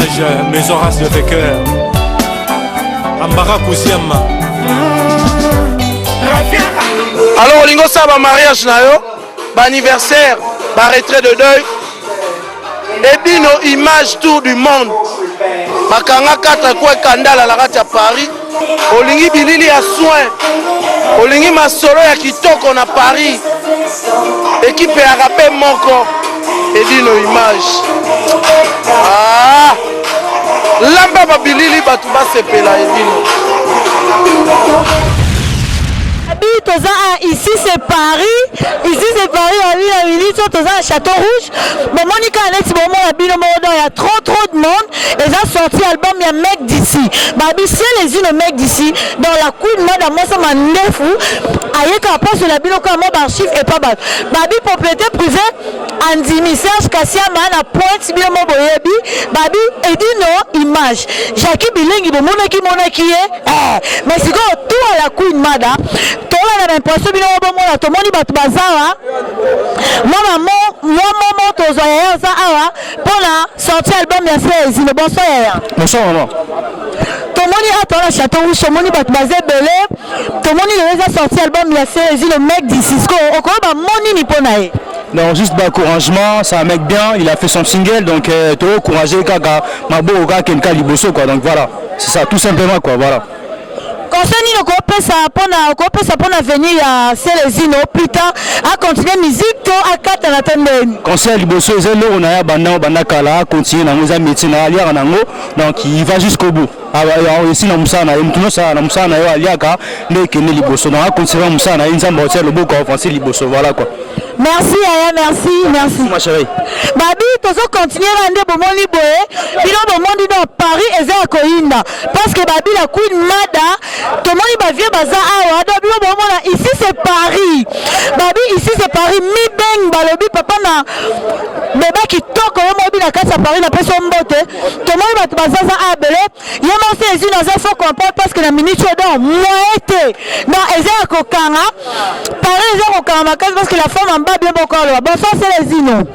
image Maison Race de Becker Ambara Kousiama. Alors Olingo ça va mariage na yo, ba anniversaire, ba retrait de deuil. Et bino image tour du monde. Makanga kata kwa kandala la kati ya Paris. Olingi bilili ya soin. Olingi masolo ya kitoko na Paris. Équipe ya rapé moko. Et bino image. Ah! Lamba ba bilili batu ba sepela et bino. Ici c'est Paris, on vit à Milly, à Château Rouge. Bon, Monica Alex, bon, il y a trop de monde. Et ils ont sorti l'album, il y a mec d'ici. Babi, c'est les îles mec d'ici. Dans la couille de mode, moi, ça m'a neuf ou. Aïe, quand on passe la bino, comme moi, archive et pas mal. Babi, propriété privée, Andimi, Serge Kassiama, la pointe, bien mon boyebi. Babi, et dit non, image. Jackie Bilingi, bon, mon qui est. Mais c'est quoi, tout à la couille de mode, on a l'impression que tout le monde est bazar. Moi, maman, tous les gens pour la sortie album, il y a fait le bonsoir. Bonsoir, maman. Tout le monde est à la Château Rouge, tout le monde est basé belé. Tout le monde est sorti album, il y a fait le mec d'ici. On connaît mon niponaï. Non, juste encouragement, c'est un mec bien, il a fait son single, donc tu es encouragé, Kaka, Mabo, Kenka, Liboso, quoi. Donc voilà, c'est ça, tout simplement, quoi, voilà. Concernant le groupe, ça pour venir à Célésino, plus tard, à continuer la musique, à 4 ans à attendre. Conseil Liboso, on a Bandakala, continuer dans nos métiers, donc il va jusqu'au bout. Ici, on a Moussana, Aliaka, mais qui est Liboso. Donc, on continue Moussana, il y a un le beau corps français Liboso, voilà quoi. Merci, merci. Ma chérie. Babi, tu vas continuer à aller au monde libre. Il y a un monde dans Paris et à Koinda. Parce que Babi, la Queen Mada, tout le monde va venir à ici c'est Paris. Babi, ici c'est Paris. Mi beng, balobi, papa na. Bébé qui toque au mobile la casse à Paris, la personne botte. Tout le monde va te baser à Abelé. Il y a aussi les unes à faut comprendre parce que la minute est dans moitié. Non, et c'est à Kokana. Paris, c'est à Kokana parce que la femme en bas bien beaucoup là. Bonsoir, c'est les Inos.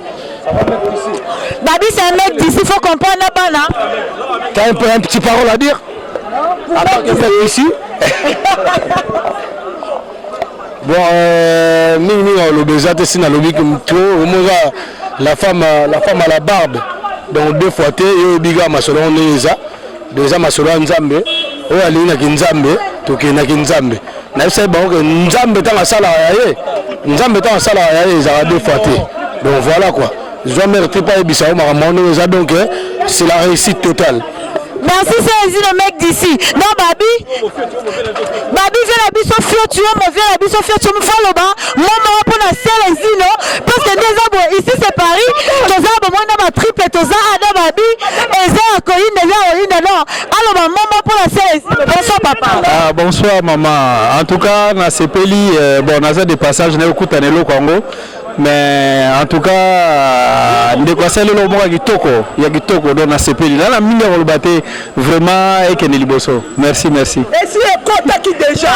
Babi, c'est un mec d'ici, il faut comprendre la bana. Tu as un petit parole à dire? En tant que mec ici. Bon, le déjà c'est dans le la femme à la barbe. Donc deux fois et biga masolo déjà masolo nzambe. O ali na kinzambe, to ke na kinzambe. Na sai ba ko nzambe ta sala ya nzambe ta sala ya za deux fois. Donc voilà quoi. Je dois me retirer pas ebisa o makamano za donc c'est la réussite totale. Merci, c'est le mec d'ici. Non, Babi, viens la biso tu viens la biso tu me fais le bas. Moi, pour la selle ici, non. Parce que déjà, ici c'est Paris. Toza, moi, on a ma triple, Toza, Ada, Babi, et Zé, Corinne, non. Alors, maman, pour la selle ici. Bonsoir, papa. Ah, bonsoir, maman. En tout cas, on a ces pays, bon, on a des passages, on a beaucoup de Congo. Mais en tout cas, de quoi c'est le moment il y a Kitoko dans la CPI. Là, la mine de battre vraiment et Kenny Liboso. Merci. Et si on compte qui déjà?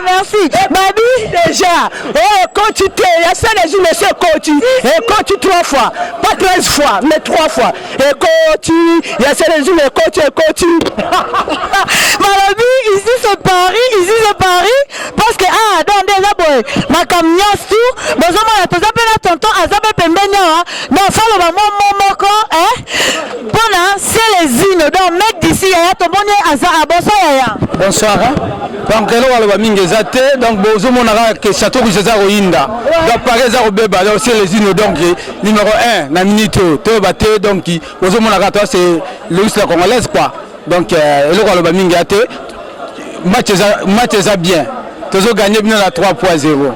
Merci. Babi déjà. Oh, quand tu t'es, il y a ça les unes monsieur coach. Et quand tu 3 fois, pas 13 fois, mais 3 fois. Et coach, il y a ça les unes coach. Babi, ici c'est Paris, parce que dans des abois, ma camion tout, besoin de tonton azabe pembenya non falo ba moko bona c'est les îles donc mec d'ici ya to bonne aza bonsoir donc là on va mingi zate donc bozo monaka que château que ça roinda donc par exemple beba donc c'est les îles donc numéro 1 na minute to baté donc bozo monaka toi c'est Louis la congolaise quoi donc le on va mingi zate match ça bien tozo gagner bien la 3.0.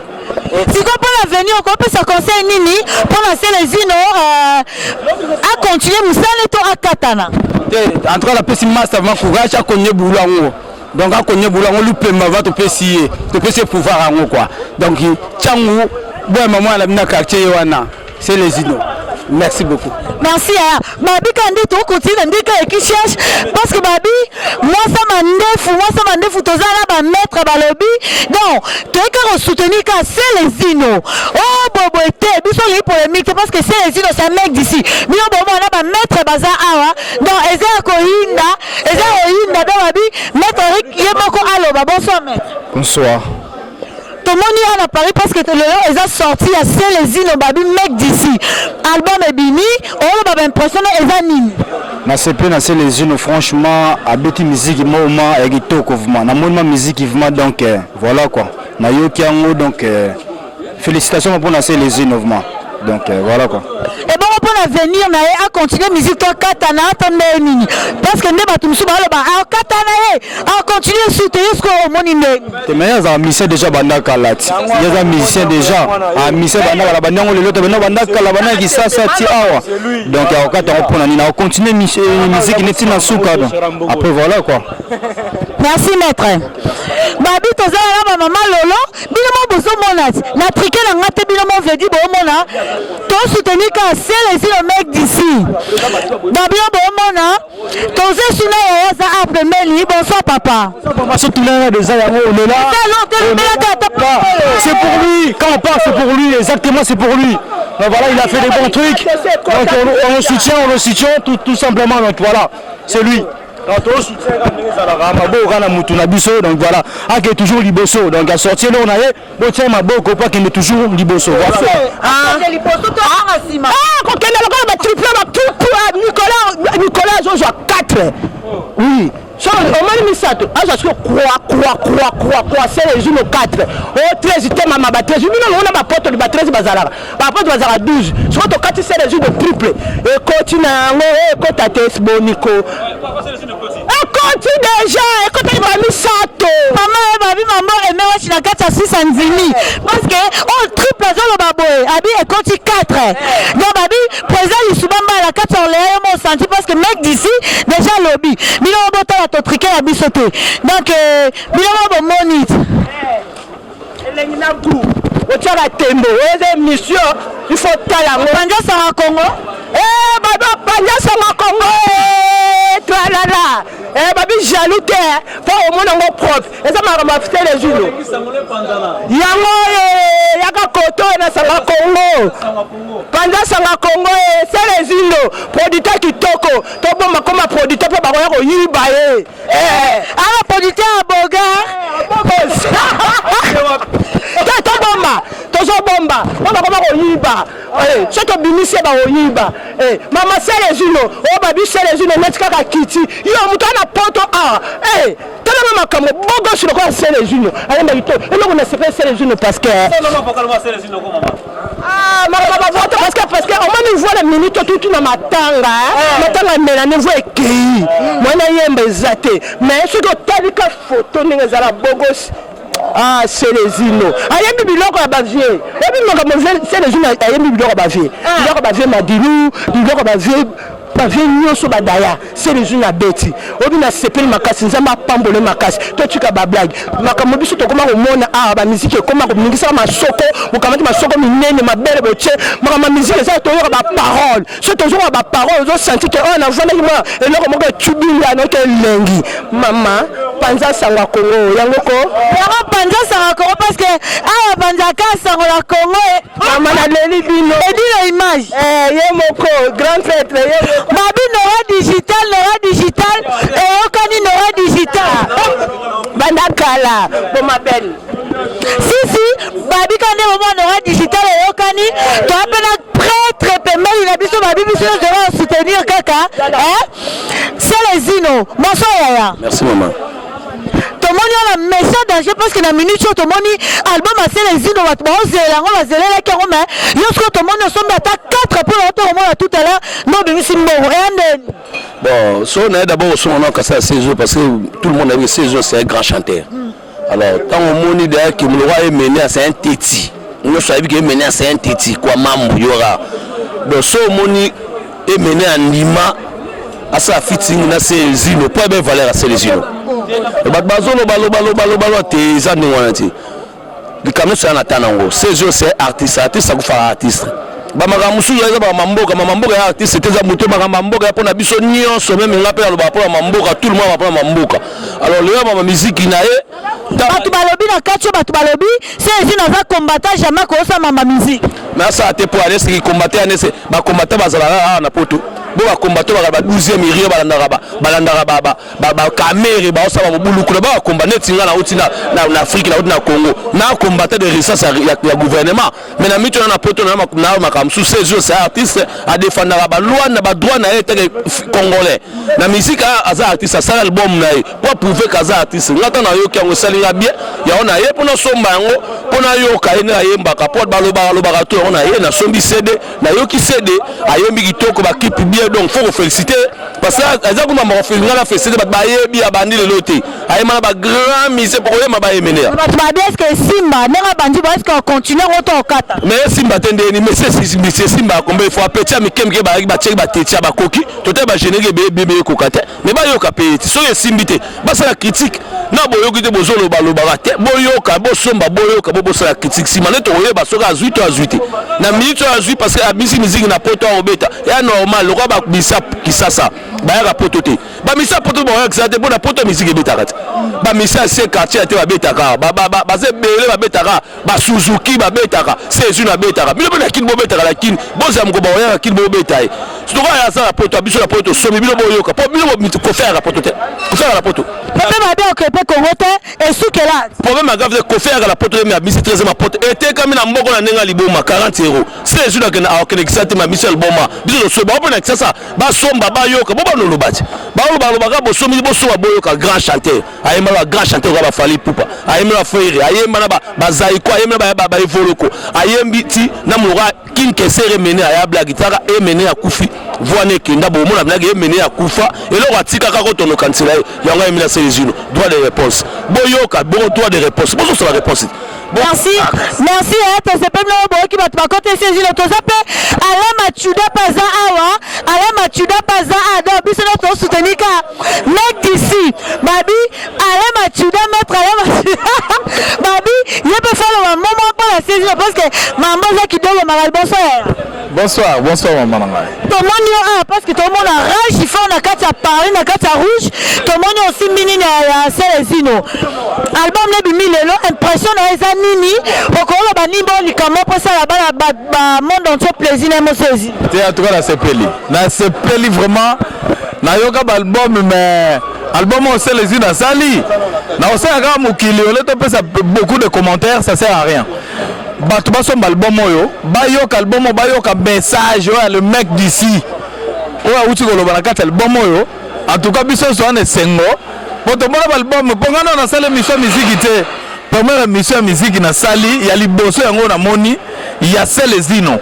Si on peut l'avenir, on peut se conseiller Nini pour lancer les Inos à continuer à Katana. En tout cas, la personne master va courage à connaître Boulango. Donc, à connaître Boulango, lui peut va te pécier, pouvoir en quoi. Donc, Tchangou, bon maman, la mina quartier Yoana, c'est les Inos. Merci beaucoup. Merci à Babi Kandi to continue ndika ekichach parce que Babi moi ça mandefu tozala ba maître ba lobby donc tu es qu'à soutenir ka Célestino oh bobo était biso li polémique parce que Célestino c'est un mec d'ici mais on bobo na ba maître baza awa donc eza ko hinda do Babi maître Eric yemoko aloba bonsoir maître. Bonsoir. Tout le monde est à Paris parce que le long ils ont sorti à Célestino Babi mec d'ici album est bini on va impressionner ils animent Na CP na Célestino franchement à beti musique moment et kitoko vraiment na mon musique vraiment donc voilà quoi na yokiango donc félicitations pour na Célestino vraiment donc voilà quoi. Et bon pour l'avenir na à continuer musique to katana attendre nini parce que ne batumsu ba a katana a continuer soutenir ce qu'on monine les meilleurs musiciens déjà banda kalati il y a musiciens déjà a musicien banda la banda ngolo loto banda kala banda ki sasa ti awa donc a okata on na nina continuer musique neti na suka donc après voilà quoi. Merci maître. Babi tozala na maman Lolo bilamo bozo monat na triquer la ngate bilamo vedi bo mona to soutenir ka Célestino le mec d'ici Babi bo mona toze suna ya za après meli bonsoir papa Ce tout là déjà on est là. C'est pour lui quand on parle c'est pour lui exactement c'est pour lui. Donc voilà il a fait des bons trucs donc on le soutient tout simplement donc voilà c'est lui. Donc voilà, il est toujours liboso. Donc à sortir là on a eu, ma boko pas qu'il est toujours liboso. Nicolas joue à 4. Oui. On m'a mis ça. Ah, je suis quoi, c'est les jeunes 4. Oh, 13, il m'a battu. Je dis non, on a ma porte de 13 bazar. Ma porte de bazar 12. Je crois que 4, c'est les jeunes triple. Et continue, et quand tu Bonico. Continue déjà, et quand tu m'as mis ça. Maman, et moi, je suis dans 4 à 6 centimes. Parce que, oh, triple, le baboy. Abi, et continue 4. Donc, Babi, présent, il soubamba à la 4 sur les mon senti parce que mec d'ici, déjà lobby. Bilo, on va triquer la bissoté. Donc, bilo, on va monite. Tu as la tembo, mission, il faut tailler. Panja Sara Congo. Eh, Baba, Panja Sara Congo. Tralala. Eh, Babi, jaloux, pour au moins un prof. Et ça m'a fait les genoux. Yango, Yaka Koto, et Sara Congo. Panja Sara Congo, c'est les îlots. Producteur qui toko. Tobo Makoma, producteur pour Baroya, Yibaye. Ah, producteur à Boga. Bomba, on va comment on y va. C'est que Bimisi va y va. Maman, c'est les unes. Oh, babi, c'est les unes. Mettre qu'à Kitty. Il y a un mouton à porte. Ah, tellement comme Bogo sur le coin, c'est les unes. Allez, mais il on a séparé c'est les unes parce que. Ah, parce que au moins nous voit la minute tout dans ma tanga. Ma tanga, mais la niveau est qui. Moi, on a eu un zaté. Mais ce que tu as vu que photo, n'est pas la Bogos. Ah, c'est les îlots. Aïe, biloko à bavier. C'est les îlots. Aïe, biloko à bavier. Biloko à bavier, Madilou. Biloko à bavier. Bavier, nyonso badaya. C'est les îlots à Betty. Obi na sepeli makasi. Nzamba pambole makasi. Toi, tu as ba blague. Makamobiso, to comment au monde. Ah, ba musique. Comment au musique, ça ma soko. Mukamati ma soko, minene, ma belle boche. Ma musique, ça, toujours ba parole. C'est toujours ba parole. Ils ont senti que, oh, on a jamais moi. Et là, comment tu bilas, non, quel lengi. Maman, Panza Sangwa Congo. Yangoko. Panza Sangwa Congo parce que, ah, Panza Sangwa Congo. Maman, la Leli Bino. Et dis l'image. Yemoko, grand prêtre. Babi Nora digital, et Okani Nora digital. Bandakala, pour ma belle. Si, Babi Kane au Nora digital et Okani, tu appelles prêtre, mais il a besoin de Babi, de soutenir Kaka. C'est les Zino. Bonsoir, Yaya. Merci, maman. Tout le monde a un message danger parce que la minute tout le monde album a fait les îles on va zéler la carome lorsque tout le monde sommes à 4 pour l'autre au moins tout à l'heure non mais c'est rien de bon so on est d'abord son nom ça 16 jours parce que tout le monde a vu 16 jours c'est un grand chanteur alors tant au monde derrière qui me roi est mené à c'est un téti nous savons qu'il est mené à c'est un téti quoi mamou yora donc so moni est mené à Nima à sa fitting na c'est zino pas bien valeur à c'est les zino bazolo balo te zani wanati le camion c'est un atanango 16 jours c'est artiste ça ku fa artiste bamakamusu eza bamamboka mamamboka ya artiste teza muto bakamamboka pour na biso nyonso même ngape ya loba pour mamboka tout le monde va pour mamboka alors le musique na ye batu balobi na kacho batu balobi c'est une va combattre jamais ko sa mama musique mais ça te pour aller ce qui combattre anese ba combattre bazala na poto bo ba combattre ba 12e rio balandara ba caméra ba osaba mobulu ko ba combattre tinga na utina na Afrique na Congo na combattre de ressources ya gouvernement mais na mito na poto na makamsu c'est juste artiste à défendre ba loi na ba droit na été congolais na musique aza artiste ça album na pour prouver qu'aza artiste ngata na yo ki salinga bien ya ona ye pour na somba yango pour na yo ka ina yemba ka pour baloba to ona ye na sombi CD na yo ki CD ayembi kitoko ba clip bien donc faut féliciter parce que aza kuma ma féliciter na féliciter ba yebi abandi le loté ayema ba grand mise pour yema ba yemene ba bien est-ce que Simba nera bandi ba est-ce qu'on continue auto okata mais Simba tende ni mais c'est Simba combien fois petit mikemke ba check ba tetia ba koki tote ba générer bébé kokate mais ba yo ka payer so ye simbité ba ça la critique na boyo kite bozolo balobaka te boyoka bosomba boyoka bosala critique si maneto oyeba soka azuito na minute azui parce que abisi musique na poto obeta ya normal lokwa ba bisa kisasa ba ya poto te ba misa poto ba ya kisasa te bona poto musique ebetaka te ba misa se quartier te ba betaka ba se bele ba betaka ba Suzuki ba betaka c'est une betaka bilo bona kin bo betaka lakini boza mko ba ya kin bo betaye soka ya sa poto abiso la poto somi bilo boyoka po bilo ko faire la poto te ko faire la poto problème a bien occupé Congote et sous quel âge problème a grave ko faire la poto mais abisi 13e ma poto était comme na mboko na nenga liboma 40 €. C'est juste que na okexate ma Michel Boma biso so ba bona ça ba somba ba yoka bo ba no lobati ba lo bo somi bo so ba boyoka grand chanteur ayema ba grand chanteur ba fali pupa ayema ba frère ayema na ba zaiko ayema ba evoloko ayembi ti na mura kin kesere mené aya blague guitare et mené à kufi voine kenda bo mona blague et mené à kufa et lo watika ka ko tono kansela yanga emila selezino droit de réponse boyoka bon droit de réponse bo so la réponse. Merci, merci à toi. C'est pas le qui va te raconter ces îles. Tout ça peut aller machuda paza awa, aller machuda paza ada. Puis c'est notre soutenir car mec d'ici, babi, aller machuda mettre aller machuda, babi. Il peut faire un moment pour la saison parce que maman qui donne le malade. Bonsoir, maman. Tout le monde a parce que tout le monde a rage. Il faut on a quatre à Paris, on a quatre à rouge. Tout le monde aussi mini à Célezino. Album les bimilelo impression à les nini okolo ba nimbo likamo pour ça là-bas monde entier plaisir na mosezi te en tout cas na sepeli vraiment na yoka album mais album on sait les unes à sali na on sait aga mukili on te pesa beaucoup de commentaires ça sert à rien batu ba son album oyo ba yoka album ba yoka message oyo le mec d'ici oyo uti ko lobana kata album oyo en tout cas biso so on sengo poto mona album pongana na sale mission musique te première émission musique na sali ya liboso yango na moni ya Célezino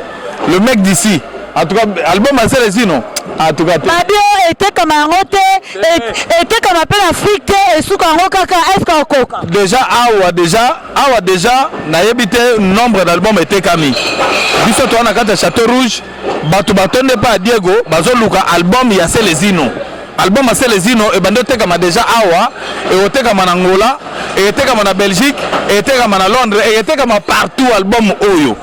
le mec d'ici en tout cas album à Célezino en tout cas Babio était comme un roté était comme appel Afrique et sous kango kaka est-ce qu'on déjà awa déjà na yebité nombre d'albums était kami biso to na kata Château Rouge batu batonde pa Diego bazoluka album ya Célezino album à Célezino et bando te kama déjà awa et ote kama na Angola et était comme en Belgique et était comme en Londres et était comme partout album oyo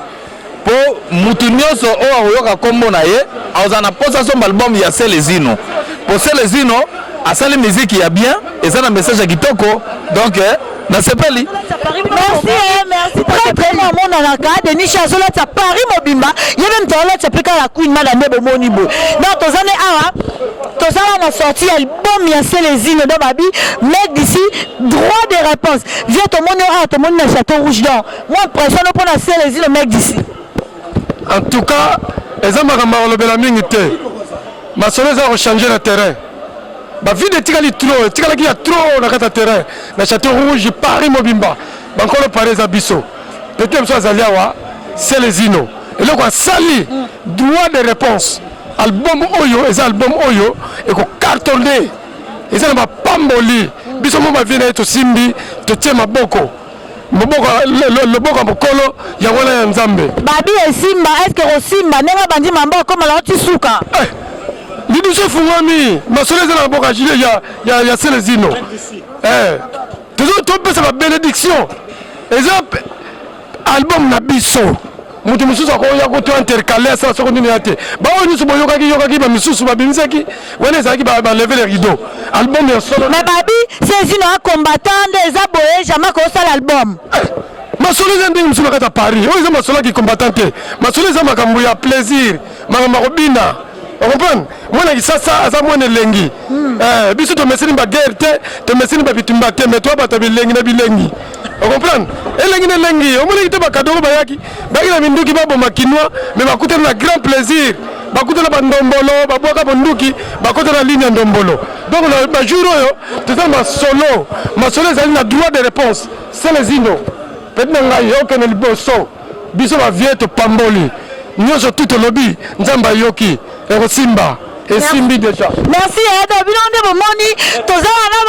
pour mutunyoso o oyoka kombo na ye azana posa son album ya Célezino pour Célezino a sali musique ya bien et ça na message kitoko donc na sepeli merci très très bon monde na ka Denis Chazola ta Paris mobimba il même dans là tu peux la queen madame bomonibo donc tozane awa tozala na sorti album ya Célezino do babi mec d'ici droit de réponse viens ton monde na Château Rouge donc moi pression pour la Célezino mec d'ici en tout cas eza makambo olobela mingi te masolo eza changer le terrain ba vie de tikali ki ya trop na kata terrain na Château Rouge Paris mobimba bankolo Paris za biso peut-être so azali awa Célezino et le quoi sali droit de réponse album oyo eza album oyo et ko cartonné eza na pamboli biso mo ba vie na to simbi to tie maboko le boko mokolo ya wana ya Nzambe babi esimba est-ce que rosimba nenga bandi mambo comme la otisuka libiso fungami masolo eza na boka jile ya Célezino toujours to pesa ba bénédiction eza album na biso mutu mususu akoya koto intercaler ça soko nini ate ba oni so boyokaki ba misusu ba bimisaki wana ezaki ba lever les rideaux album ya solo mais babi c'est une combattant des aboyés jamais ko sala album masolo zende mususu na kata Paris o eza masolo ki combattant te masolo za makambo ya plaisir makambo robina on comprend mwana kisasa aza mwana lengi biso to mesini ba guerre te to mesini ba bitumba te mais toi ba tabilengi na bilengi on comprend elengi na lengi o mwana kitaba kadoko bayaki bakina minduki babo makinwa mais bakute na grand plaisir bakute na bandombolo babwaka bonduki bakute na ligne ndombolo donc na ba jour oyo teza masolo ezali na droit de réponse c'est les ino peut-être ngai okene liboso biso ba vie to pamboli nyonso tout lobby nzamba yoki Simba et Simbi déjà. Merci Edo Bilonde Bomoni tozana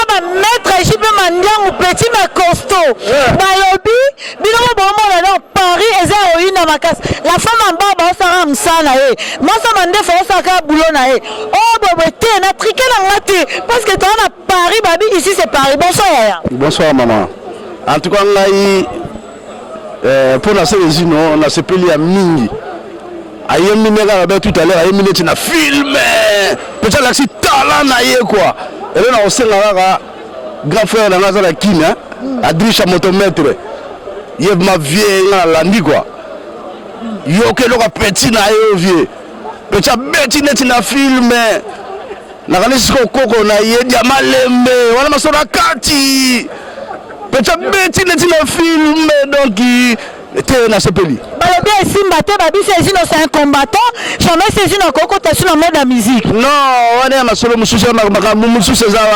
ba maître Jibe Mandiang petit mais costaud. Balobi bilongo bomona dans Paris eza oina makasi. La femme en bas ba sara msana e. Mosa mande fo saka boulona e. Oh bobete na triqué na ngati parce que toi na Paris babi ici c'est Paris. Bonsoir Yaya. Bonsoir maman. En tout cas ngai pour la série on a sepeli à mingi. Ayemi nega ba tout à l'heure ayemi neti na film peut-être l'axi talent na ye quoi et là on sait là grand frère dans la kine Adrisha motomètre yev ma vieille na landi quoi yo ke lo ka petit na yo vieux peut-être beti neti na film na kanisi koko na ye diama lembe wala masora kati peut-être beti neti na film donc était na sepeli. Balobi Simba te babi c'est un combattant, jamais c'est une koko te sur le mode de musique. Non, on est ma solo mususu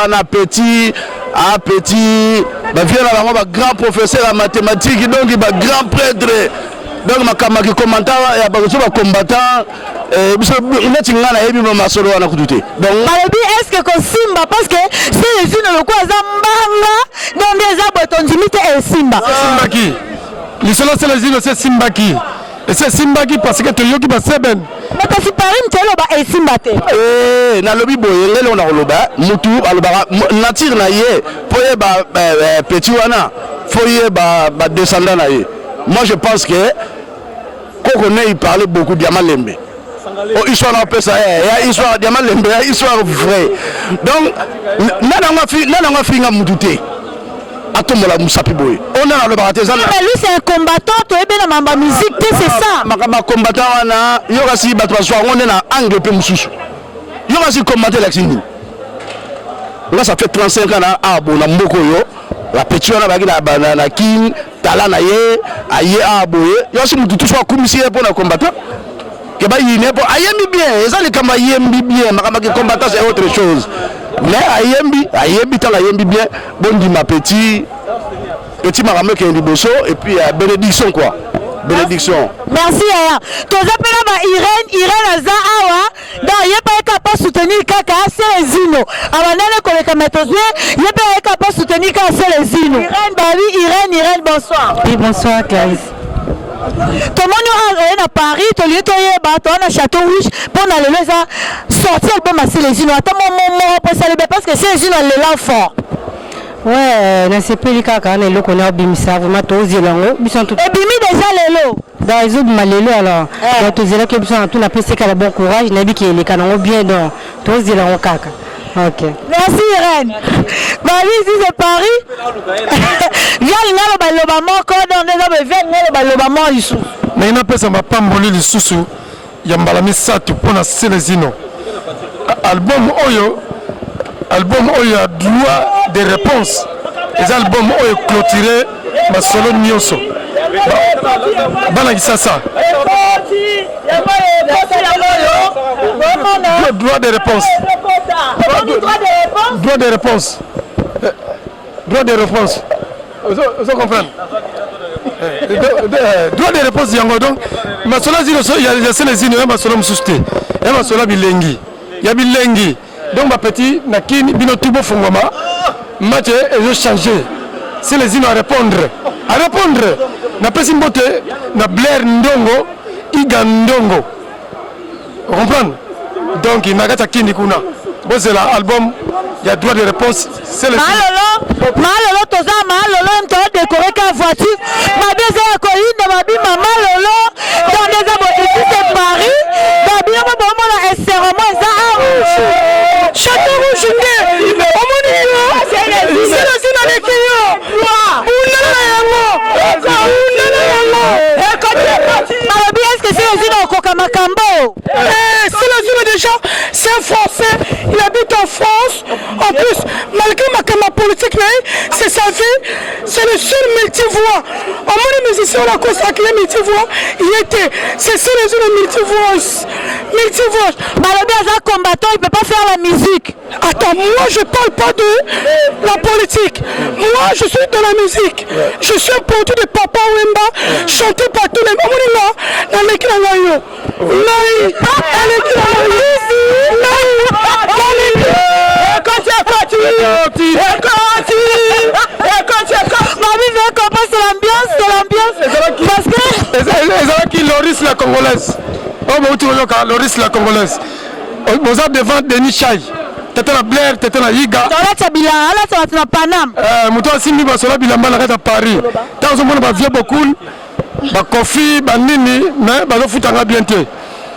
na petit ba vient là ba grand professeur en mathématiques donc ba grand prêtre donc makama ki commentaire ya ba so ba combattant biso ineti ngana yebi ma solo wana kutute. Donc balobi est-ce que Simba parce que c'est une lokwa zambanga donc des aboton dimite et Simba. Simba qui c'est les îles, c'est Simbaki. Et c'est Simbaki parce que tu yoki ba seben. Mais tu parim telo ba e Simbate. Na lobi boye ngelo na loba mutu aloba nature na ye poye ba petit wana foye ba descendant na ye. Moi je pense que Kokone il parlait beaucoup de Diamalembe. Oh histoire on appelle ça histoire Diamalembe, histoire vraie. Donc nana finga mutute. Atomola Moussapi Boy. On a le baratésan. Mais lui c'est un combattant, tu es bien dans ma musique, c'est ça. Ma combattant wana, yoga si batwa soir on est na angle pe mususu. Yoga si combattre l'action. Là ça fait 35 ans na abo na mboko yo. La petite wana baki na banana king, tala na ye, aye abo ye. Yo si mutu soit commissaire pour na combattant. Que ba yine pour ayembi bien, ça les kamba yembi bien, ma combattant c'est autre chose. Mais ayembi tala ayembi bien, bon dit ma petit maramé qui est liboso et puis bénédiction quoi. Bénédiction. Merci Aya. Tu as appelé Irène Aza Awa, donc il n'est pas capable de soutenir Kaka Selezino. Avanane koleka metozwe, il n'est pas capable de soutenir Kaka Selezino. Irène, bonsoir. Oui, bonsoir Clarisse. Tout le monde est à Paris, tout le monde est à Château Rouge, pour aller sortir l'album à Selezino. Attends mon pour célébrer parce que Selezino est là fort. Ouais, na sepeli kaka na eloko na obimisa vraiment tozelango biso tout. Et bimi déjà lelo. Dans les autres malelo alors. Donc tozela que biso tout na pese ka bon courage na bi ki eleka nango bien donc tozelango kaka. OK. Merci Irène. Bah oui, si c'est Paris. Viens ngalo baloba moko dans des hommes viens ngalo baloba mo isu. Mais ina pesa mapamboli lisusu ya mbala misatu pona Selezino. Album oyo a droit de réponse. Les albums ont clôturé ma solo nyonso. Bana kisasa. Droit de réponse. Droit de réponse. Droit de réponse. Vous comprenez? Droit de réponse yango donc ma solo il y a Selezino et ma solo msuste. Et ma solo bilengi. Ya bilengi. Donc ma petit nakini bino tubo fongoma match est changé. C'est les îles à répondre. Na pesi mbote na Blair Ndongo Igandongo. Vous comprenez? Donc il n'a qu'à kini kuna. Bon c'est l'album, il y a droit de réponse. C'est les Malolo toza malolo mto décorer ka voiture. Ma beza ko Babi Maman Lolo dans des abos ici c'est Paris Babi Maman Bomona et serment ça Château Rouge est-ce que c'est le au Kokamakambo? C'est le déjà, c'est un Français, il habite en France. En plus, malgré ma politique, c'est sa vie, c'est le seul multivoix. En moins de musiciens, on a consacré multivoix. Il était, c'est ça les autres multivoix. Malobi est un combattant, il ne peut pas faire la musique. Attends, moi je parle pas de la politique. Moi je suis de la musique. Je suis un porteur de Papa Wemba, chanté par tous les moments là. Parce que qui Loris la Congolaise. Oh, Loris la Congolaise. Vous avez devant Denis Chai. T'étais la Blair, t'étais la Yiga. Mouton Simi Basola Bilamba à Paris. Dans ce monde, il y a beaucoup. Kofi, Nini, mais il faut bien.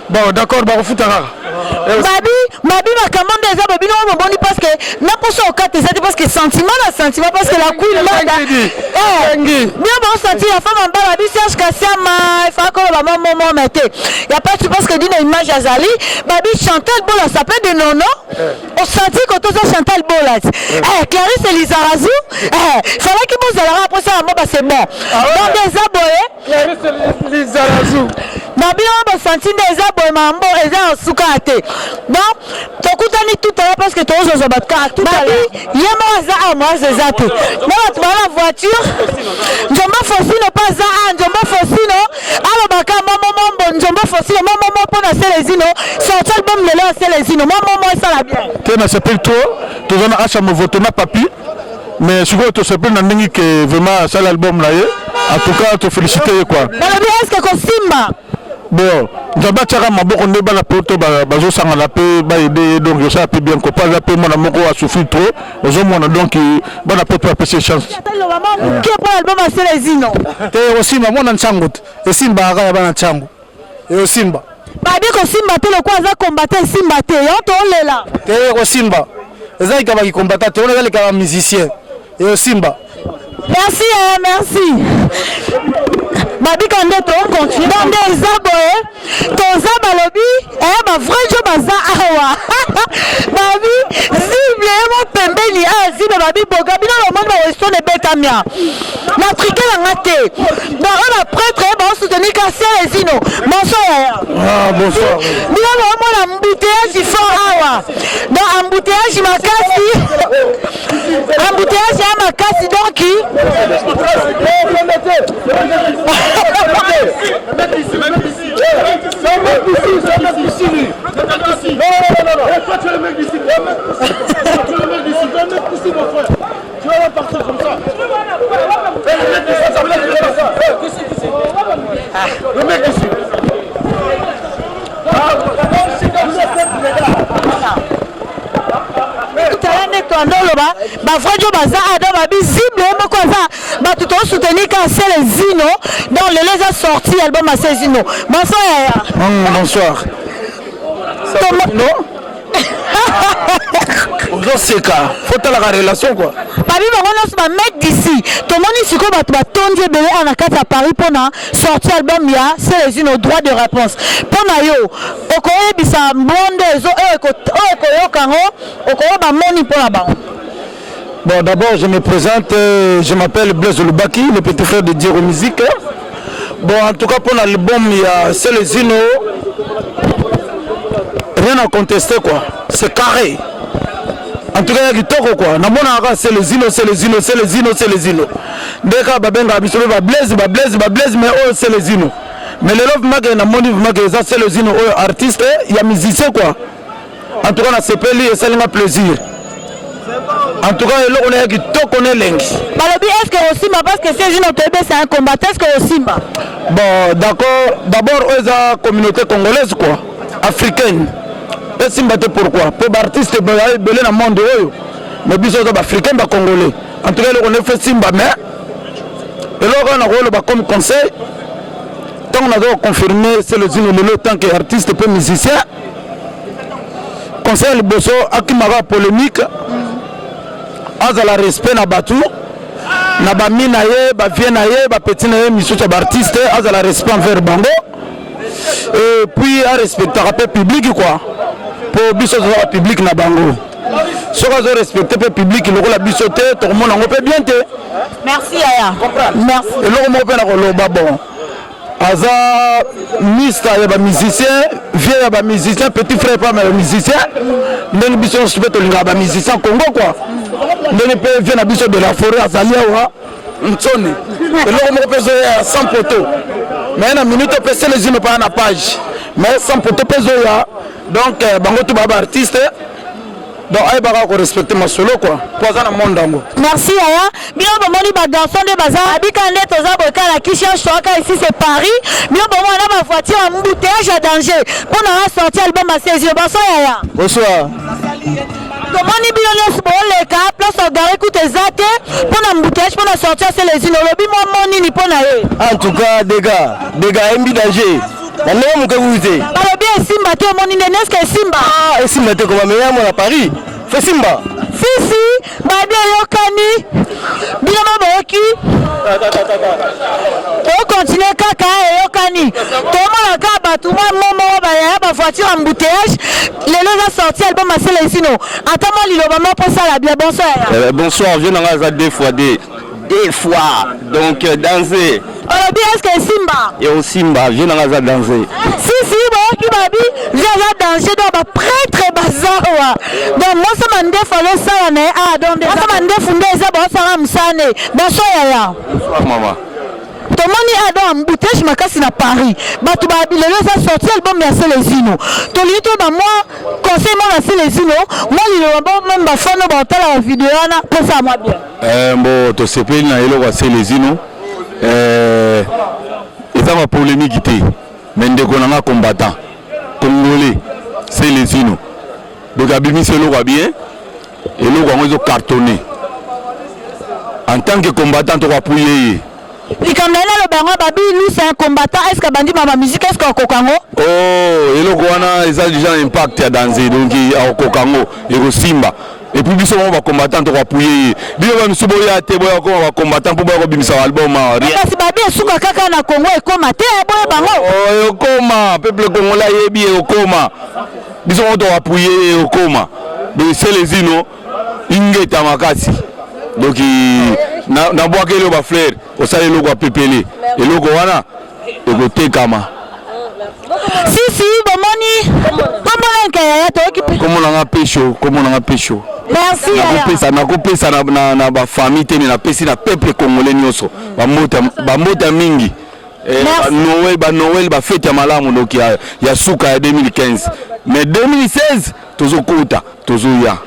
Bon, d'accord, il faut Babi ma commande des Babi non bon parce que n'a pas ça au cas parce que sentiment parce que la couille bien bon sentir la femme en bas Babi Serge Kassiama il faut que la maman mette il y a pas tu penses que dit une image Azali Babi Chantal Bola ça peut de nono on sentit que tout ça Chantal Bola Clarisse Elizarazou fallait que vous allez après ça c'est bon donc des aboyés Clarisse Elizarazou Babi on sentir des aboyés mambo et ça en soukate donc tokutani tout à l'heure parce que tous os abatka tout à l'heure yema za moi c'est ça tout moi tu vas la voiture njomba fosino pas za njomba fosino alors baka maman njomba fosino maman pour la selezino sorti album le la selezino maman ça la bien tu na s'appelle toi tu vas na acha movoto na papi mais souvent tu s'appelle na ndingi que vraiment ça l'album là en tout cas te féliciter quoi est-ce que Simba bon njamba tchaka maboko nde bana poto bazo sanga la pe ba aider donc je sais bien ko pas la pe mon moko a souffrir trop ozo mona donc bana poto a passer chance qui pour l'album à Selezino te Osimba mona nchango te Simba aka bana nchango et Osimba babi ko Simba te le quoi za combattre Simba te yo to lela te Osimba eza ikaba ki combattre te on est les musiciens et Osimba merci Babi quand on continue dans des aboyés toza balobi ba vrai jo baza awa Babi zible mo pembeni zible babi boga bino le monde ba resto ne betamia na triqué la ngate ba on a prêtre ba soutenir Selezino bonsoir bonsoir bino le monde embouteillage fort awa donc embouteillage makasi embouteillage makasi donc tu vas partir comme ça. Le mec ici. bafrajo baza ada babisible moko aza bato tosoutenir ka Selezino donc lelo eza sorti album à Selezino bonsoir bonsoir ozoseka fotalaka relation quoi babi bango nyonso bamec d'ici tomoni sikoyo bato batondi ebele ana kati ya Paris mpona sorti album ya Selezino droit de réponse mpona yo okoyebisa mbonde ezo oyo ekoyoka yango okoyeba moni mpona bango. Bon, d'abord, je me présente, je m'appelle Blaise Lubaki, le petit frère de Diro Musique. Bon, en tout cas, pour l'album, il y a Selezino. Rien à contester, quoi. C'est carré. En tout cas, il y a du toko, quoi. Namona Selezino. Dès que Babenga Abisolo, Blaise, mais oh, Selezino. Mais les love mag, Namoni, Selezino, artiste, il y a musicien, quoi. En tout cas, on a CPL et ça lui a plaisir. En tout cas, on est qui connaît l'engue. Est-ce que Osimba, parce que Selezino c'est un combattant, est-ce que Osimba? Bon, d'accord. D'abord, on est la communauté congolaise, quoi. Africaine. Et Simba, pourquoi? Pour les artistes, belé dans le monde, mais bis aux Africains, congolais. En tout cas, on est fait Simba, mais et là, on a comme conseil. tant qu'on a confirmé c'est le zino en tant qu'artiste et musicien. Conseil le bosso akimara polémique. Azala respect na batu. Na ba mina ye, ba vie na ye, ba petit na ye, misucha ba artiste, azala respect envers bango. Et puis à respecter le public quoi. Pour biso le public na bango. Si on respecte le public, il a bisoté, tout le monde en peut bien. Merci Aya. Merci. Et là on peut la bon. Aza mista ya ba musicien, vieux ya ba musicien, petit frère pas mais musicien. Ndeni biso se fait le ba musicien Congo quoi. Ndeni pe vient na biso de la forêt azalia wa ntsone. Et là on peut faire 100 poteaux. Mais na minute pe c'est les images pas na page. Mais 100 poteaux peso ya. Donc bango tout baba artiste. Donc aïe baka ko respecter ma solo quoi. Poza na monde dango. Merci Aya. Bien bomoni ba garçon de bazar. Abika nde toza boka la kisha choka ici c'est Paris. Bien bomoni na ba voiture en embouteillage à danger. Pour na sortir album à 16 h. Bonsoir Aya. Bonsoir. Tomoni bilonyo sbo le ka place gare ku tezate pour na embouteillage pour na sortir c'est les inolobi mo moni ni pour na ye. En tout cas dégâts embi danger. Nalo mukabute. Balobi Simba to moni neneske Simba. Ah, Simba te comme meilleur à Paris. Fais Simba. Si, babi yokani. Bien maboki. On continue kaka yokani. Toma la kaba tout momo ba voiture en embouteillage. Les gens sorti album à Célestino. Attends-moi l'ilobama pour ça la bien bonsoir. Bonsoir, je n'en ai deux fois. Donc danser. Alors bien est-ce que Simba? Et au Simba, je n'en ai danser. Si bon qui babi, j'ai dansé dans ma prêtre bazar. Donc moi ça m'a défalé ça on est donc ça m'a défundé ça bon ça va me saner. Bonsoir Yaya. Bonsoir maman. Tout le monde est dans embouteillage makasi na Paris. Batu babi le ça sorti album ya Célestino. To lito na moi conseil moi na Célestino, moi il est bon même ba fan ba tala vidéo na pour ça moi bien. Bon to sepeli na elo wa Célestino. Eza ma polémique te. Mais ndeko na combattant congolais Célestino. Donc abimi c'est le bien et le roi ont cartonné. En tant que combattant tu vas pouiller. Et comme là le bango babi lui c'est un combattant, est-ce que bandi ma musique est-ce qu'on kokango? Oh, et le roi ils ont déjà impact à danser donc au kokango et au Simba. Et puis biso on va combattant to appuyer bio ba misuboya te boya ko va combattant pour ba bimisa album rien kasi babi suka kaka na Congo e koma te boya bango oh koma peuple congolais yebi e koma biso on doit appuyer e koma donc c'est les ino ingeta makasi donc na boa ke le ba fleur o sale logo pepele et logo wana e go tekama si bomoni bomoni kaya to ki comment on a pécho merci nakopesa na ba famille te na pesi na peuple congolais nyonso ba mota mingi Noël ba fête ya malamu donc ya suka ya 2015 mais 2016 tozokuta tozoya.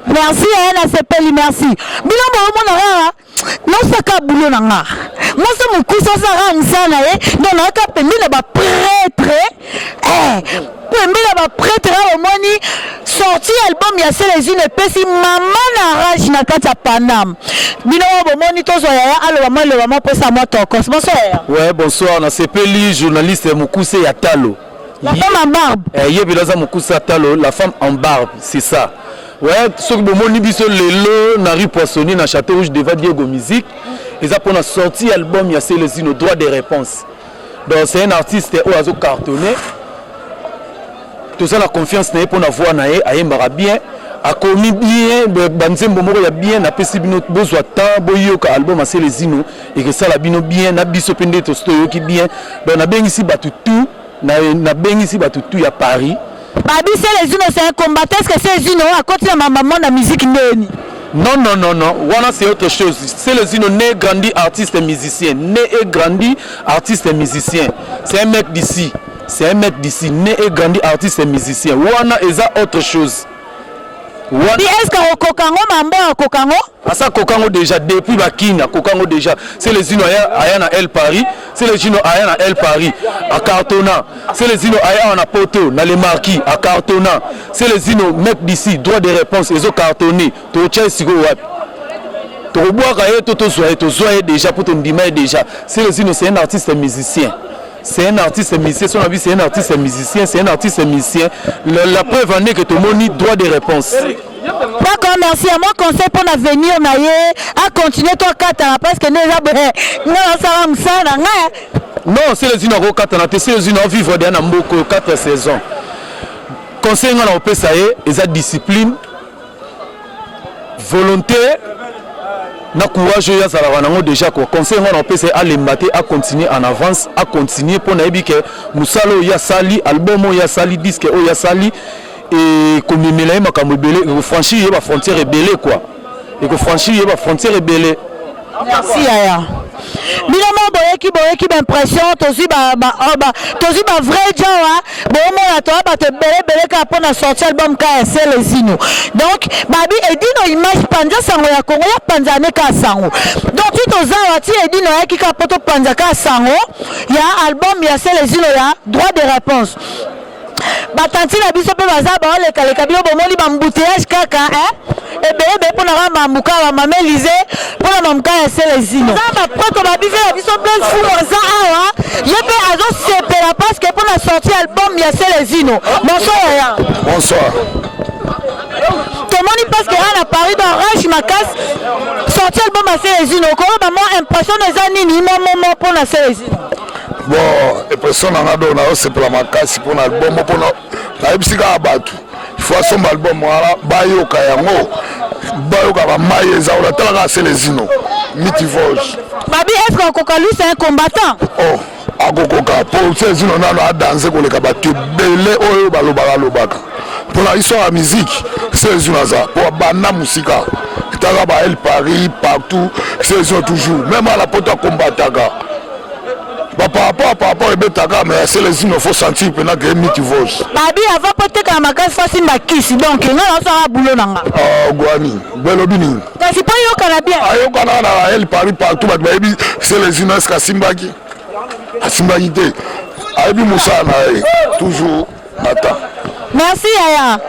Merci Ana Sepeli merci. Bilombo mona non saka boulot nanga. Moi c'est mon cousin ça nsana donc na ka pembi na ba prêtre pembi na ba prêtre au moni sorti album ya Célestino pesi maman na rage na kata Panam. Bilombo moni tozo ya alo maman pour ça moi tokos. Bonsoir. Ouais, bonsoir, na Sepeli journaliste Mukuse ya Talo. La femme en barbe. Yebilaza Mukuse ya Talo, la femme en barbe, c'est ça. Ouais, ce que bomoni biso lelo na rue Poissonnier na Château Rouge devant Diego Musique, ils a pour la sortie album ya Célestino droit de réponse. Donc c'est un artiste où azo cartonné. Tout ça la confiance na pour na voix na ayembara bien, a commis bien, banzembo moko ya bien na pesi bino besoin temps boyoka album ya Célestino et que ça la bino bien na biso pende to stoyo ki bien. Donc na bengisi batutu na bengisi batutu ya Paris. Babi Célestino c'est un combattant, est-ce que Célestino à côté de ma maman la musique ndeni? Non, voilà c'est autre chose. Célestino né grandi artiste et musicien, né et grandi artiste et musicien. C'est un mec d'ici, né et grandi artiste et musicien. Wana eza autre chose. Est-ce que Kokango mambo Kokango? Ça Kokango déjà depuis Bakina, Kokango déjà. Célestino aya na El Paris, Célestino aya na El Paris à Cartona. Célestino aya na Poto, na les Marquis à Cartona. Célestino mec d'ici, droit de réponse, ils ont cartonné. To Chelsea go wap. To boire kaye to soye déjà pour ton dimanche déjà. Célestino c'est un artiste et musicien. c'est un artiste musicien, son avis c'est un artiste musicien, c'est un artiste musicien. La preuve en est que tout le monde a droit de réponse. D'accord, merci. À moi, conseil pour l'avenir, à continuer toi 4 ans parce que nous avons non, c'est les unes à 4 ans, c'est les unes à vivre dans 4 saisons. Conseil on peut ça y est, discipline, volonté, na courage ya zala déjà quoi. Conseil on peut ça à l'embater, à continuer en avance, à continuer pour na que musalo ya sali, album ya sali, disque ya sali et comme il makambo belé, il faut franchir les frontières rebelles quoi. Il faut franchir les frontières rebelles. Merci Aya. Bilamo boyeki impression tozi ba vrai jawa bo mo la to ba te belé ka pona sortir album KSL Lezino. Donc babi edino image panza sango ya Congo ya panza ne ka sango. Donc tu toza wati edino ya ki ka poto panza ka sango ya album ya Lezino ya droit de réponse. Batanti na biso pe baza ba leka bio bomoli ba embouteillage kaka ebebe pour na mamuka ba mamelize pour na mamuka ya Lezino. Ça ba poto ba bife la biso plein fou za awa yebe azo sepela parce que pour na sortir album ya Lezino. Bonsoir ya. Bonsoir. Tomoni parce que à Paris dans Rage Makas sortir album ya Lezino ko ba mo impression za nini mo pour na Lezino. Bon, et personne en a donné, c'est pour la macasse, pour l'album, pour la psychiatre à battre. Il faut son album, voilà, Bayo Kayango, Bayo Kamaye, Zaola, Talaga, c'est les Zino, Mitivoge. Babi, est-ce qu'un Kokalu c'est un combattant? Oh, à Kokoka, pour ces Zino, on a dansé pour les Kabatu, Belé, Oyo, Balobara, Lobaka. Pour la histoire de la musique, c'est les Zino, pour Bana Musika, Taraba, El Paris, partout, c'est les Zino toujours, même à la porte à combattaga. Par rapport à Betaka, mais c'est les il faut sentir pendant que tu votes. Babi, avant peut-être qu'à ma case facile ma kiss, donc non, on s'en va boulot nanga. Ah, Guani, Belobini. C'est pas yo canadien. Ah, yo canada, elle Paris partout, mais c'est les Inas Kasimbaki. Kasimbaki, Aïbi Moussa, toujours, Nata. Merci Aya.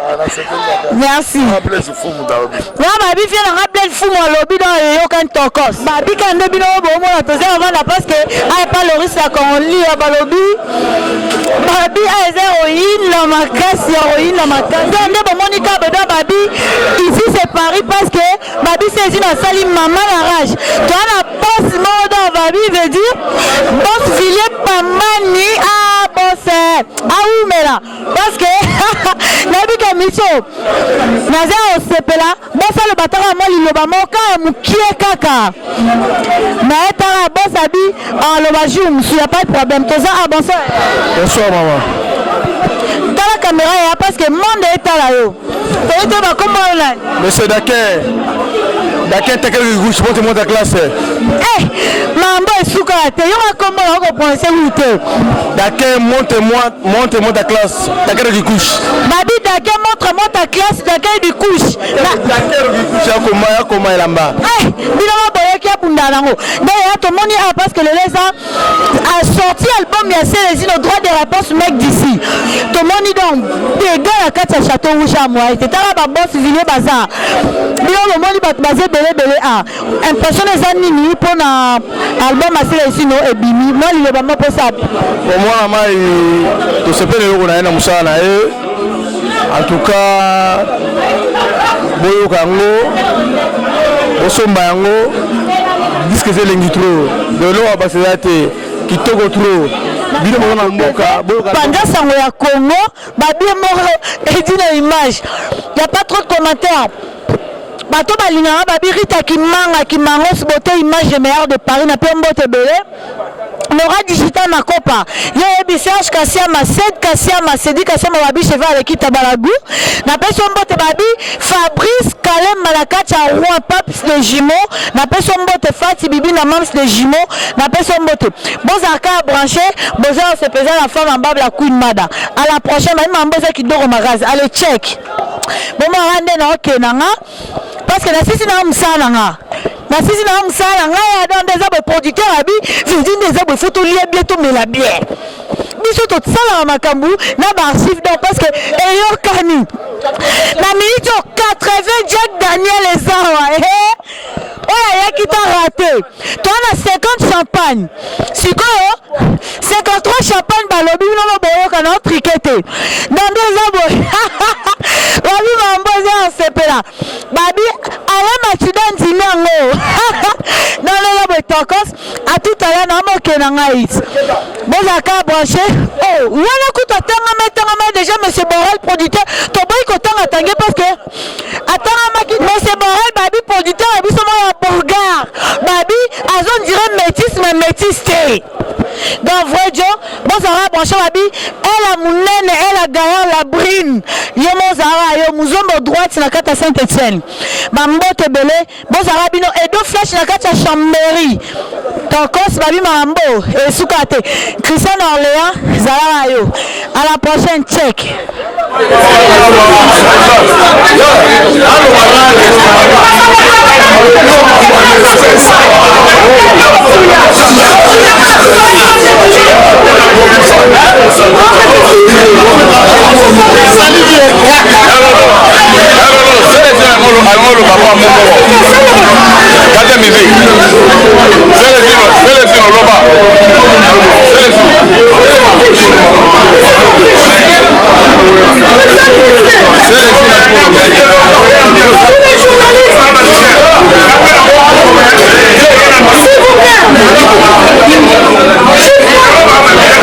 Merci. Non, Babi fait un rappel fou moi lobby dans le Yokan Tokos. Babi quand on bino bon moi la avant parce que ay pas le risque qu'on lit à lobby. Babi a héroïne la macasse, héroïne la macasse. Donc bon Monica Beda Babi ici c'est Paris parce que Babi c'est une salle maman la rage. Toi la boss mode Babi veut dire boss Philippe Pamani ah boss ah où mais là parce que Nabika Micho Naza Osepela Bossa le batara moi liloba moka mukie kaka na etara bossa bi en le bajum s'il y a pas de problème toza ah bonsoir. Bonsoir maman. Dans la caméra parce que monde est là yo. Tu es pas comment là. Monsieur Daker t'as quel gauche pour te monter à classe. Eh mambo esuka te yo comment on ko penser wite. Daker monte ta classe. T'as quel gauche. Babi Daker montre ta classe Daker du couche. Daker du couche comment elle en bas. Eh bilama boyeki abunda nango. D'ailleurs tout le monde a parce que le lézard a sorti album ya Lezino droit de réponse mec d'ici. Tout le monde donc des gars à 4 château rouge à moi. C'était là ba boss Villiers Bazar. Bilo le monde bat basé belé a. Impression les anini pour na album à Lezino et bimi. Moi il va me poser ça. Pour moi maman to se pele yoko na musa na e. En tout cas boyo kango osomba yango disque c'est lengi trop de l'eau à basé kitoko trop bino mona mboka pendant sango ya Congo babi moko edina image y a pas trop de commentaires. Bato balinganga babi Rita Kimangos beauté image de meilleur de Paris na pe mbote belé. Nora digital na kopa. Yo Serge Kassiama, Sed Kassiama, Sedi Kassiama babi cheval avec qui tabalagu. Na pe mbote babi Fabrice Kalem Malakacha roi pape de jumeaux. Na pe mbote Fati Bibi na mams de jumeaux. Na pe mbote. Bozaka branché, boza se peser la femme en bas la Queen Mada. À la prochaine même mboza qui dort au magasin. Allez check. Bon moi rande na okenanga. Parce que la sisi na musala nga. Na sisi na musala nga ya dans des arbres producteurs abi, je dis des arbres photo lié bientôt mais la bière. Biso to tsala makambu na ba archive donc parce que eyo kani. Na minute 80 Jack Daniel Ezawa oyo ayaki ta raté toa na 50 champagne sikoyo 53 champagne balobi bino boyoka na otrike te nande eza boye babi mambo eza osepela babi ala matida ndimi yango nande eza boye tokos atutala na moke na ngai bozaka branché wana kuta tangama déjà monsieur Borel producteur toboyi kotanga tange parce que atangamaki monsieur Borel babi producteur ya biso mo ya Bourgard babi azon dirait métis mais métis te donc vrai Dieu bozaka branché babi elle a munene elle a gaillard la brune yo mozara yo muzombo droite na kata Saint-Étienne bambote belé bozaka bino edo flash na kata Chambéry tokos babi mambo esuka te Christian Orléans zala yo à la prochaine check S'il vous plaît.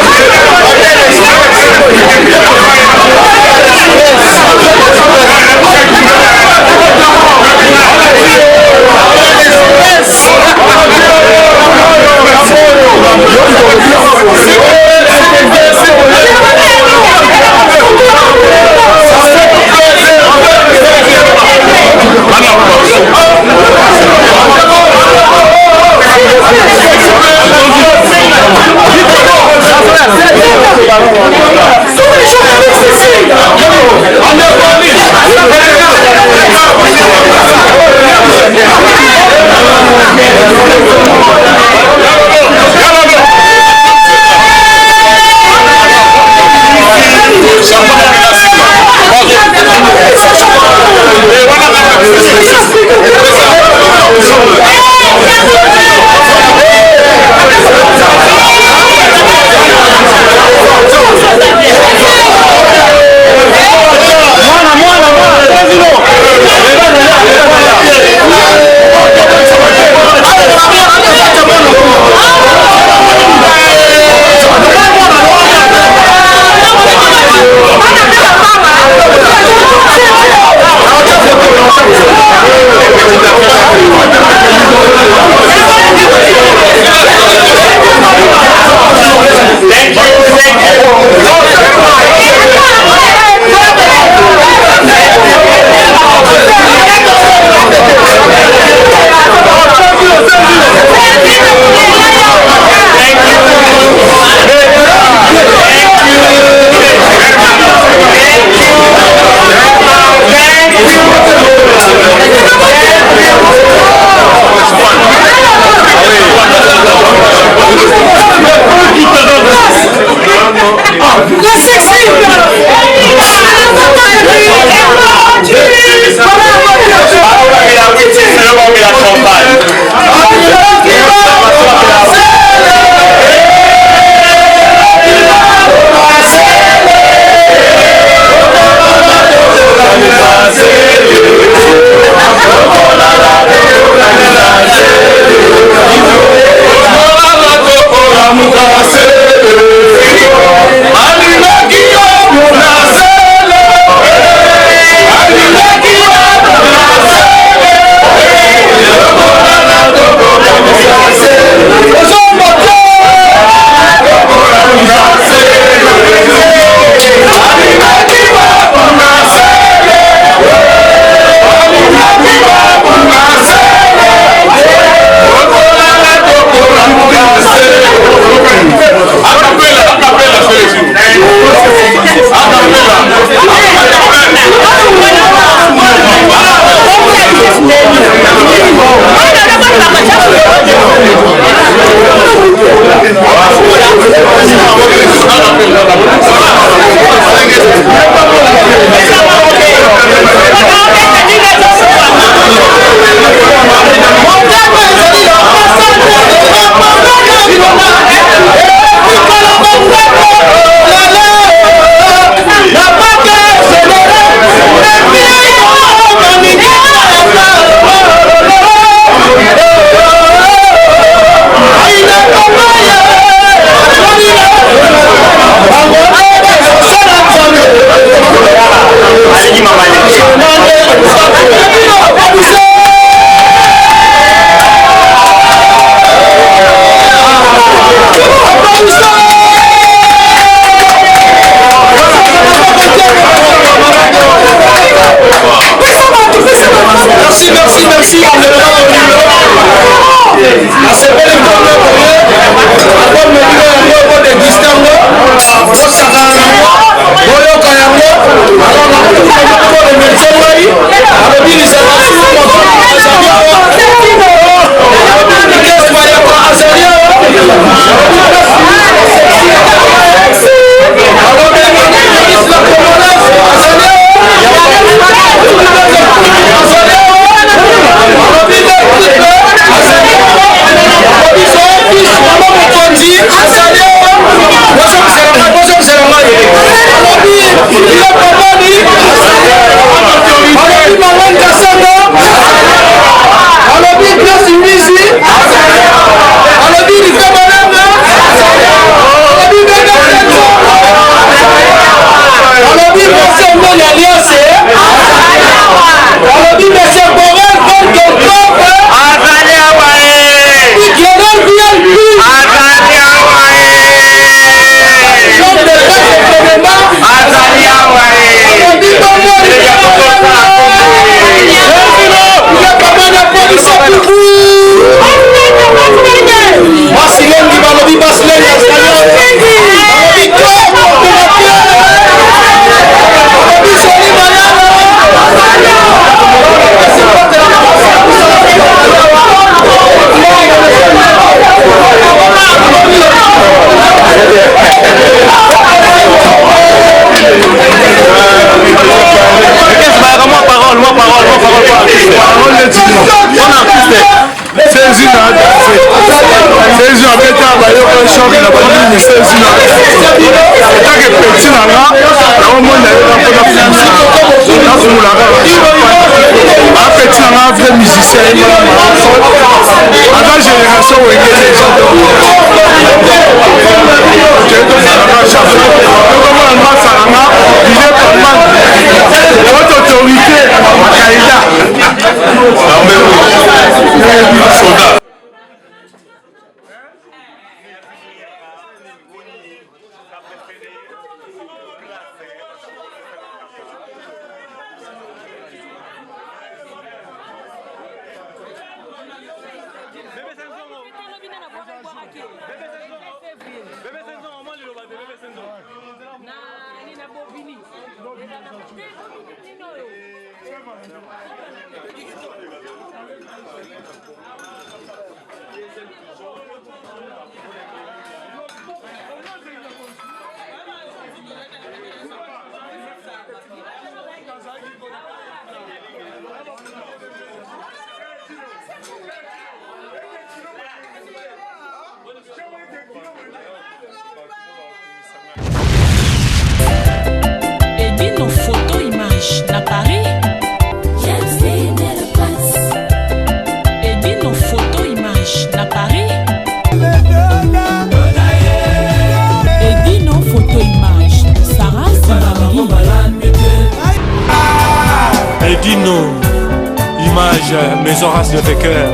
Edino photo image na Paris. Edino photo image na Paris. Edino photo image Sarah Simbangi. Edino image Maison Race de Becker.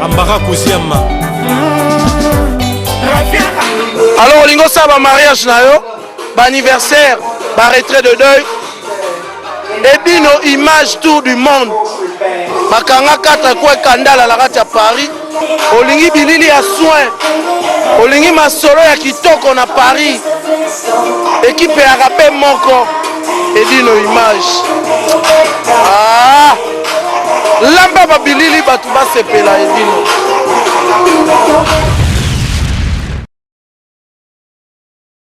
Ambara Kouziama. Alors olingo saba mariage na yo, ba anniversaire, ba retrait de deuil. Edino image tour du monde. Bakanga kata kwa kandala la kati ya Paris. Olingi bilili ya soin. Olingi masolo ya kitoko na Paris. Équipe ya rapé moko. Edino image. Ah! Lamba ba bilili batu ba sepela Edino.